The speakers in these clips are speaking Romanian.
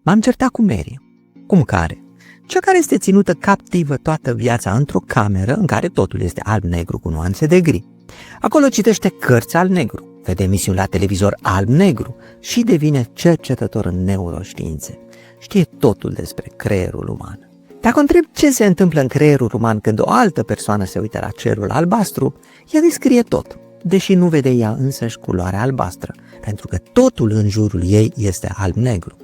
M-am certat cu Mary. Cum care? Cea care este ținută captivă toată viața într-o cameră în care totul este alb-negru cu nuanțe de gri. Acolo citește cărți alb-negru, vede emisiuni la televizor alb-negru și devine cercetător în neuroștiințe. Știe totul despre creierul uman. Dacă întreb ce se întâmplă în creierul uman când o altă persoană se uită la cerul albastru, ea descrie tot, deși nu vede ea însăși culoarea albastră, pentru că totul în jurul ei este alb-negru.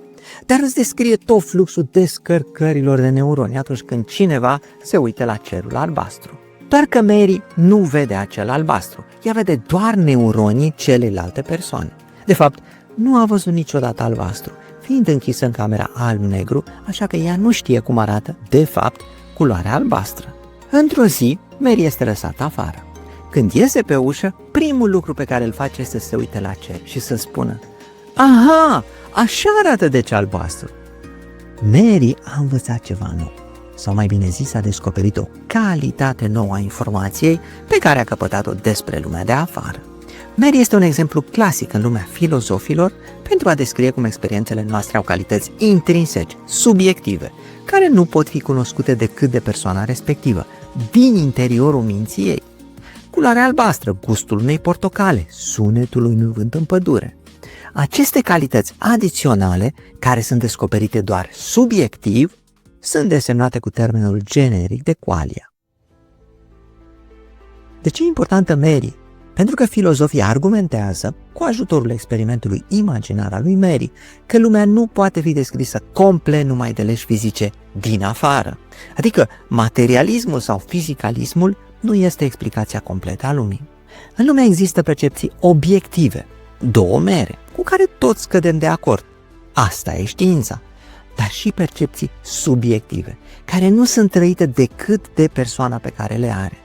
Dar îți descrie tot fluxul descărcărilor de neuroni atunci când cineva se uită la cerul albastru. Doar că Mary nu vede acel albastru, ea vede doar neuronii celelalte persoane. De fapt, nu a văzut niciodată albastru, fiind închisă în camera alb-negru, așa că ea nu știe cum arată, de fapt, culoarea albastră. Într-o zi, Mary este lăsată afară. Când iese pe ușă, primul lucru pe care îl face este să se uite la cer și să spună: aha, așa arată deci albastru. Mary a învățat ceva nou, sau mai bine zis, a descoperit o calitate nouă a informației pe care a căpătat-o despre lumea de afară. Mary este un exemplu clasic în lumea filozofilor pentru a descrie cum experiențele noastre au calități intrinsece, subiective, care nu pot fi cunoscute decât de persoana respectivă, din interiorul minții ei. Culoarea albastră, gustul unei portocale, sunetul unui vânt în pădure. Aceste calități adiționale, care sunt descoperite doar subiectiv, sunt desemnate cu termenul generic de qualia. De ce e importantă Mary? Pentru că filozofia argumentează, cu ajutorul experimentului imaginar al lui Mary, că lumea nu poate fi descrisă complet numai de legi fizice din afară. Adică materialismul sau fizicalismul nu este explicația completă a lumii. În lume există percepții obiective, două mere, cu care toți cădem de acord. Asta e știința. Dar și percepții subiective, care nu sunt trăite decât de persoana pe care le are.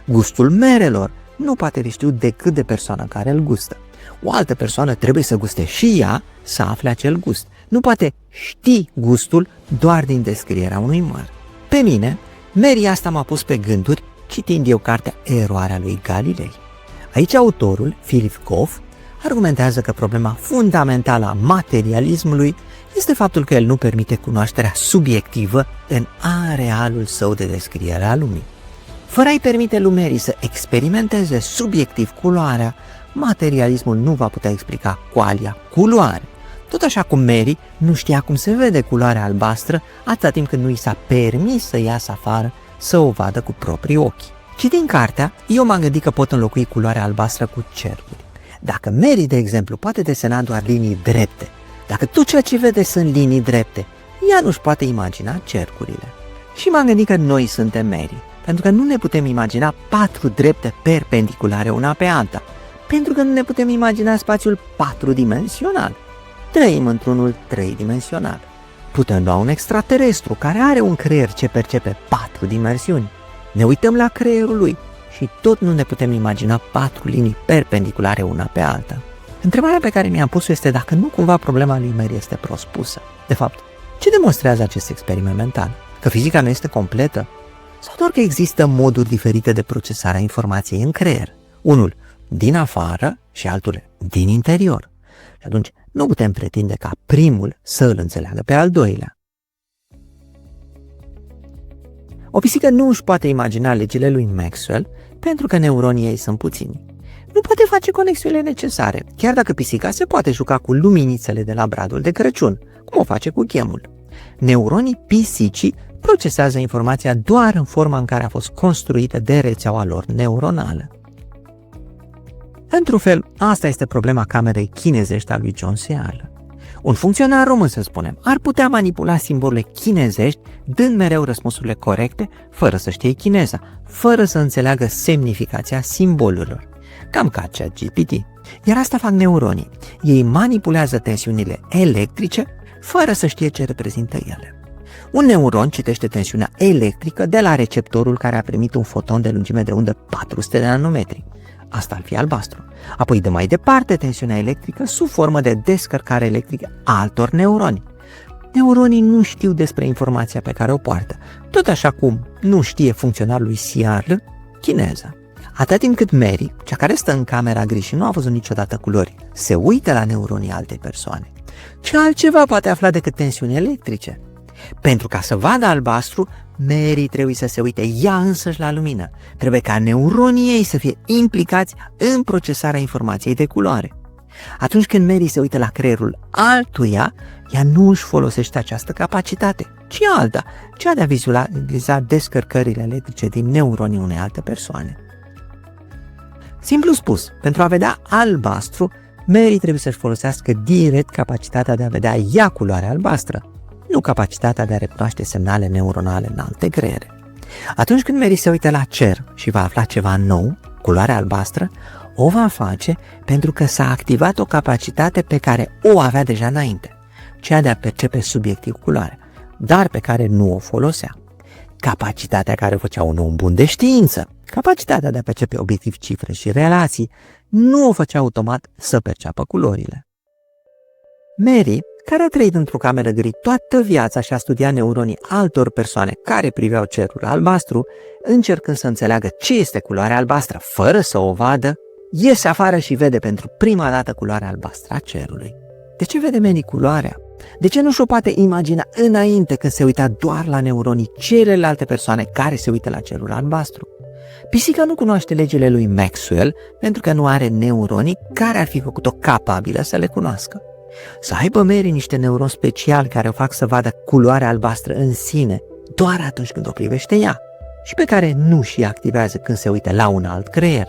Gustul merelor nu poate fi știut decât de persoana care îl gustă. O altă persoană trebuie să guste și ea să afle acel gust. Nu poate ști gustul doar din descrierea unui măr. Pe mine, Mary asta m-a pus pe gânduri citind eu cartea Eroarea lui Galilei. Aici autorul, Philip Goff, argumentează că problema fundamentală a materialismului este faptul că el nu permite cunoașterea subiectivă în arealul său de descriere a lumii. Fără a-i permite lui Mary să experimenteze subiectiv culoarea, materialismul nu va putea explica qualia, culoare. Tot așa cum Mary nu știa cum se vede culoarea albastră atâta timp când nu i s-a permis să iasă afară să o vadă cu proprii ochi. Citind cartea, eu m-am gândit că pot înlocui culoarea albastră cu cercuri. Dacă Mary, de exemplu, poate desena doar linii drepte, dacă tot ceea ce vede sunt linii drepte, ea nu-și poate imagina cercurile. Și m-am gândit că noi suntem Mary, pentru că nu ne putem imagina patru drepte perpendiculare una pe alta, pentru că nu ne putem imagina spațiul patru-dimensional. Trăim într-unul trei-dimensional. Putem lua un extraterestru care are un creier ce percepe patru dimensiuni. Ne uităm la creierul lui și tot nu ne putem imagina patru linii perpendiculare una pe alta. Întrebarea pe care mi-am pus-o este dacă nu cumva problema lui Mary este prost pusă. De fapt, ce demonstrează acest experiment mental? Că fizica nu este completă? Sau doar că există moduri diferite de procesare a informației în creier? Unul din afară și altul din interior. Și atunci nu putem pretinde ca primul să îl înțeleagă pe al doilea. O pisică nu își poate imagina legile lui Maxwell pentru că neuronii ei sunt puțini. Nu poate face conexiunile necesare, chiar dacă pisica se poate juca cu luminițele de la bradul de Crăciun, cum o face cu chemul. Neuronii pisicii procesează informația doar în forma în care a fost construită de rețeaua lor neuronală. Într-un fel, asta este problema camerei chinezești a lui John Searle. Un funcționar român, să spunem, ar putea manipula simbolurile chinezești, dând mereu răspunsurile corecte, fără să știe chineza, fără să înțeleagă semnificația simbolurilor. Cam ca ChatGPT. Iar asta fac neuronii. Ei manipulează tensiunile electrice, fără să știe ce reprezintă ele. Un neuron citește tensiunea electrică de la receptorul care a primit un foton de lungime de undă 400 de nanometri. Asta ar fi albastru. Apoi dă mai departe tensiunea electrică sub formă de descărcare electrică a altor neuroni. Neuronii nu știu despre informația pe care o poartă, tot așa cum nu știe funcționarul lui Searle chineza. Atât timp cât Mary, cea care stă în camera gri și nu a văzut niciodată culori, se uită la neuronii altei persoane, ce altceva poate afla decât tensiuni electrice? Pentru ca să vadă albastru, Mary trebuie să se uite ea însăși la lumină. Trebuie ca neuronii ei să fie implicați în procesarea informației de culoare. Atunci când Mary se uită la creierul altuia, ea nu își folosește această capacitate, ci alta, cea de a vizualiza descărcările electrice din neuronii unei alte persoane. Simplu spus, pentru a vedea albastru, Mary trebuie să-și folosească direct capacitatea de a vedea ea culoarea albastră, nu capacitatea de a recunoaște semnale neuronale în alte creiere. Atunci când Mary se uită la cer și va afla ceva nou, culoarea albastră, o va face pentru că s-a activat o capacitate pe care o avea deja înainte, cea de a percepe subiectiv culoarea, dar pe care nu o folosea. Capacitatea care o făcea un om bun de știință, capacitatea de a percepe obiectiv cifre și relații, nu o făcea automat să perceapă culorile. Mary, care a trăit într-o cameră gri toată viața și a studiat neuronii altor persoane care priveau cerul albastru, încercând să înțeleagă ce este culoarea albastră fără să o vadă, iese afară și vede pentru prima dată culoarea albastră a cerului. De ce vede Mary culoarea? De ce nu și-o poate imagina înainte când se uita doar la neuronii celelalte persoane care se uită la cerul albastru? Pisica nu cunoaște legile lui Maxwell pentru că nu are neuronii care ar fi făcut-o capabilă să le cunoască. Să aibă Mary niște neuroni speciali care o fac să vadă culoarea albastră în sine doar atunci când o privește ea și pe care nu și activează când se uită la un alt creier.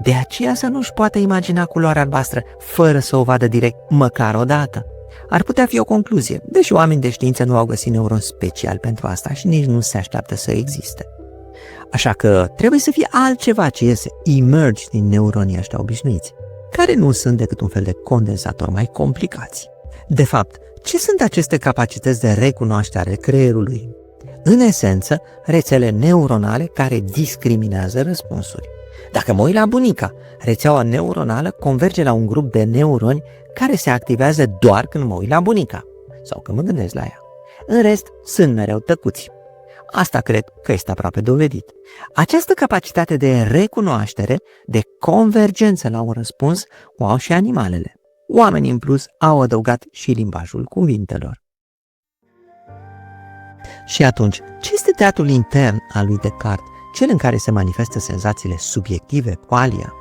De aceea să nu-și poată imagina culoarea albastră fără să o vadă direct măcar o dată. Ar putea fi o concluzie, deși oamenii de știință nu au găsit neuron special pentru asta și nici nu se așteaptă să existe. Așa că trebuie să fie altceva ce iese emerge din neuronii ăștia obișnuiți, care nu sunt decât un fel de condensator mai complicați. De fapt, ce sunt aceste capacități de recunoaștere ale creierului? În esență, rețele neuronale care discriminează răspunsuri. Dacă mă uit la bunica, rețeaua neuronală converge la un grup de neuroni care se activează doar când mă uit la bunica sau când mă gândesc la ea. În rest, sunt mereu tăcuți. Asta cred că este aproape dovedit. Această capacitate de recunoaștere, de convergență la un răspuns, o au și animalele. Oamenii, în plus, au adăugat și limbajul cuvintelor. Și atunci, ce este teatrul intern al lui Descartes, cel în care se manifestă senzațiile subiective, qualia?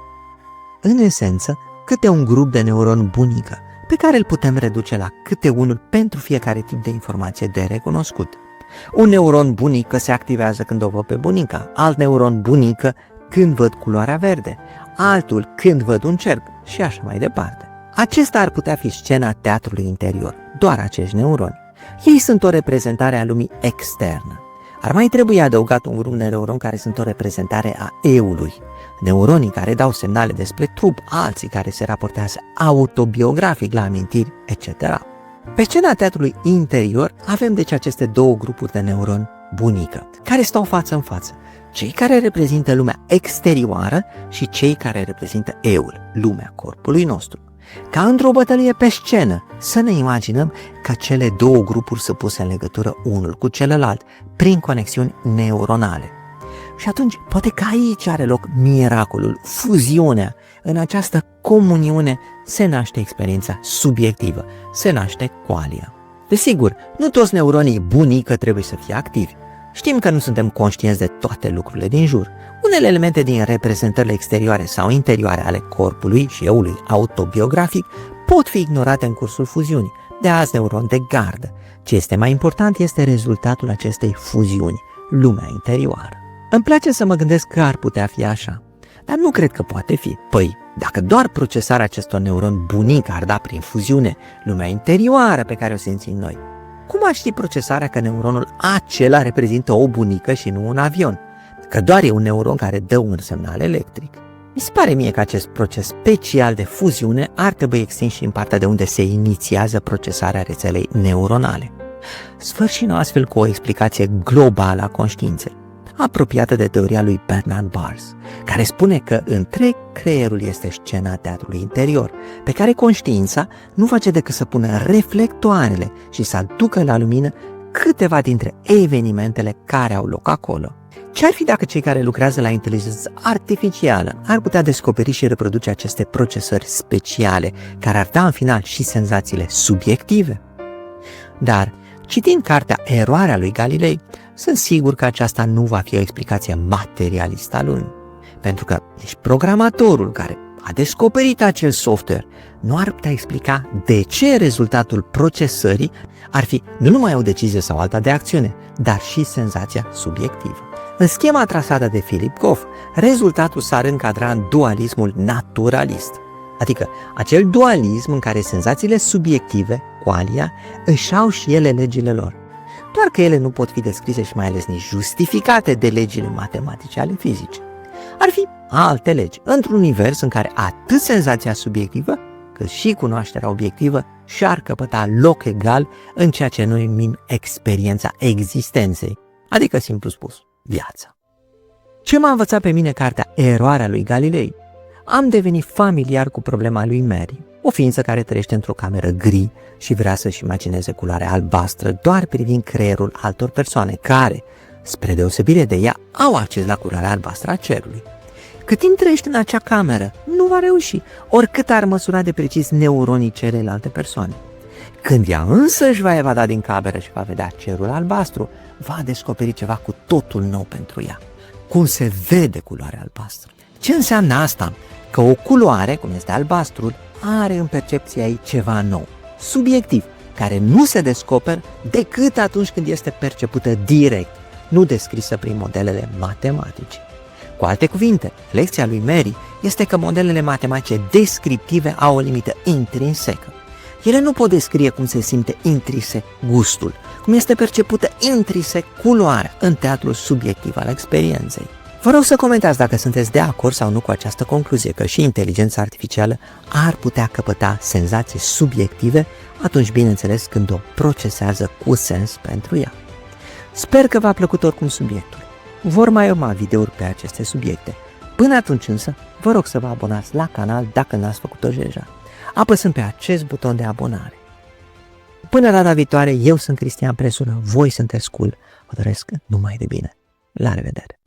În esență, câte un grup de neuroni bunică, pe care îl putem reduce la câte unul pentru fiecare tip de informație de recunoscut. Un neuron bunică se activează când o văd pe bunica, alt neuron bunică când văd culoarea verde, altul când văd un cerc și așa mai departe. Acesta ar putea fi scena teatrului interior, doar acești neuroni. Ei sunt o reprezentare a lumii externă. Ar mai trebui adăugat un grup de neuroni care sunt o reprezentare a eului, neuronii care dau semnale despre trup, alții care se raportează autobiografic la amintiri, etc. Pe scena teatrului interior avem deci aceste două grupuri de neuroni bunică, care stau față în față, cei care reprezintă lumea exterioară și cei care reprezintă eul, lumea corpului nostru. Ca într-o bătălie pe scenă, să ne imaginăm ca cele două grupuri să puse în legătură unul cu celălalt, prin conexiuni neuronale. Și atunci, poate că aici are loc miracolul, fuziunea. În această comuniune se naște experiența subiectivă, se naște qualia. Desigur, nu toți neuronii bunică trebuie să fie activi. Știm că nu suntem conștienți de toate lucrurile din jur. Unele elemente din reprezentările exterioare sau interioare ale corpului și eului autobiografic pot fi ignorate în cursul fuziunii, de azi neuron de gardă. Ce este mai important este rezultatul acestei fuziuni, lumea interioară. Îmi place să mă gândesc că ar putea fi așa, dar nu cred că poate fi. Păi, dacă doar procesarea acestor neuroni bunică ar da prin fuziune lumea interioară pe care o simțim noi, cum ar ști procesarea că neuronul acela reprezintă o bunică și nu un avion? Că doar e un neuron care dă un semnal electric. Mi se pare mie că acest proces special de fuziune ar trebui extins și în partea de unde se inițiază procesarea rețelei neuronale. Sfârșim astfel cu o explicație globală a conștiinței, apropiată de teoria lui Bernard Bars, care spune că întreg creierul este scena teatrului interior, pe care conștiința nu face decât să pună reflectoarele și să aducă la lumină câteva dintre evenimentele care au loc acolo. Ce ar fi dacă cei care lucrează la inteligență artificială ar putea descoperi și reproduce aceste procesări speciale, care ar da în final și senzațiile subiective? Dar, citind cartea Eroarea lui Galilei, sunt sigur că aceasta nu va fi o explicație materialistă a lumii, pentru că nici programatorul care a descoperit acel software nu ar putea explica de ce rezultatul procesării ar fi nu numai o decizie sau alta de acțiune, dar și senzația subiectivă. În schema trasată de Philip Goff, rezultatul s-ar încadra în dualismul naturalist, adică acel dualism în care senzațiile subiective, qualia, își au și ele legile lor, doar că ele nu pot fi descrise și mai ales nici justificate de legile matematice ale fizicii. Ar fi alte legi, într-un univers în care atât senzația subiectivă, cât și cunoașterea obiectivă și-ar căpăta loc egal în ceea ce noi numim experiența existenței, adică, simplu spus, viața. Ce m-a învățat pe mine cartea Eroarea lui Galilei? Am devenit familiar cu problema lui Mary, o ființă care trăiește într-o cameră gri și vrea să-și imagineze culoarea albastră doar privind creierul altor persoane care, spre deosebire de ea, au acces la culoarea albastră a cerului. Cât timp trăiește în acea cameră, nu va reuși, oricât ar măsura de precis neuronii celelalte persoane. Când ea însă își va evada din cameră și va vedea cerul albastru, va descoperi ceva cu totul nou pentru ea. Cum se vede culoarea albastră? Ce înseamnă asta? Că o culoare, cum este albastrul, are în percepția ei ceva nou, subiectiv, care nu se descoperă decât atunci când este percepută direct, nu descrisă prin modelele matematice. Cu alte cuvinte, lecția lui Mary este că modelele matematice descriptive au o limită intrinsecă. Ele nu pot descrie cum se simte intrinsec gustul, cum este percepută intrinsec culoarea în teatrul subiectiv al experienței. Vă rog să comentați dacă sunteți de acord sau nu cu această concluzie, că și inteligența artificială ar putea căpăta senzații subiective, atunci bineînțeles când o procesează cu sens pentru ea. Sper că v-a plăcut oricum subiectul. Vor mai urma videouri pe aceste subiecte. Până atunci însă, vă rog să vă abonați la canal dacă n-ați făcut-o deja, apăsând pe acest buton de abonare. Până data viitoare, eu sunt Cristian Presură, voi sunteți cool, vă doresc numai de bine. La revedere!